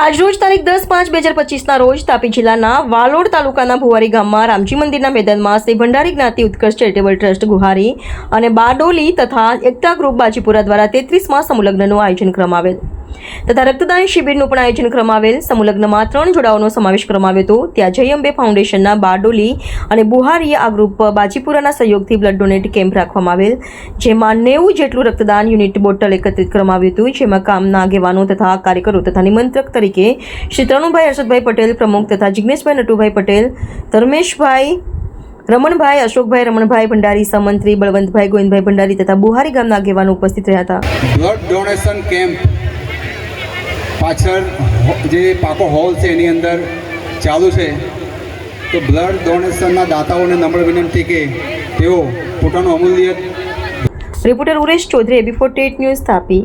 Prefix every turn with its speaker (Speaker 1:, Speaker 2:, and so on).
Speaker 1: આજરોજ તારીખ 10/5/2025ના રોજ તાપી જિલ્લાના વાલોડ તાલુકાના ભુવારી ગામમાં રામજી મંદિરના મેદાનમાં શ્રી ભંડારી જ્ઞાતિ ઉત્કર્ષ ચેરિટેબલ ટ્રસ્ટ ગુહારી અને બારડોલી તથા એકતા ગ્રુપ બાજીપુરા દ્વારા 33મા સમૂહલગ્નનું આયોજન કરવામાં આવેલ તથા રક્તદાન શિબિરનું પણ આયોજન કરવામાં આવેલ। સમૂહલગ્નમાં 3 જોડાઓનો સમાવેશ કરવામાં આવ્યો હતો। ત્યાં જય અંબે ફાઉન્ડેશનના બારડોલી અને બુહારીએ આ ગ્રુપ બાજીપુરાના સહયોગથી બ્લડ ડોનેટ કેમ્પ રાખવામાં આવેલ, જેમાં 90 જેટલું રક્તદાન યુનિટ બોટલ એકત્રિત કરવામાં આવ્યું હતું, જેમાં કામના આગેવાનો તથા કાર્યકરો તથા નિમંત્રક તરીકે શ્રી તરુણભાઈ હર્ષદભાઈ પટેલ પ્રમુખ તથા જિગ્નેશભાઈ નટુભાઈ પટેલ, ધર્મેશભાઈ, રમણભાઈ, અશોકભાઈ રમણભાઈ ભંડારી, સહમંત્રી બળવંતભાઈ ગોવિંદભાઈ ભંડારી તથા બુહારી ગામના આગેવાનો ઉપસ્થિત રહ્યા હતા।
Speaker 2: બ્લડ ડોનેશન કેમ્પ પાછળ જે પાકો હોલ છે એની અંદર ચાલુ છે, તો બ્લડ ડોનેશનના દાતાઓને નમ્ર વિનંતી કે તેઓ પોતાનું અમૂલ્ય
Speaker 1: reporter Uresh Chaudhari, AB48 news, Tapi.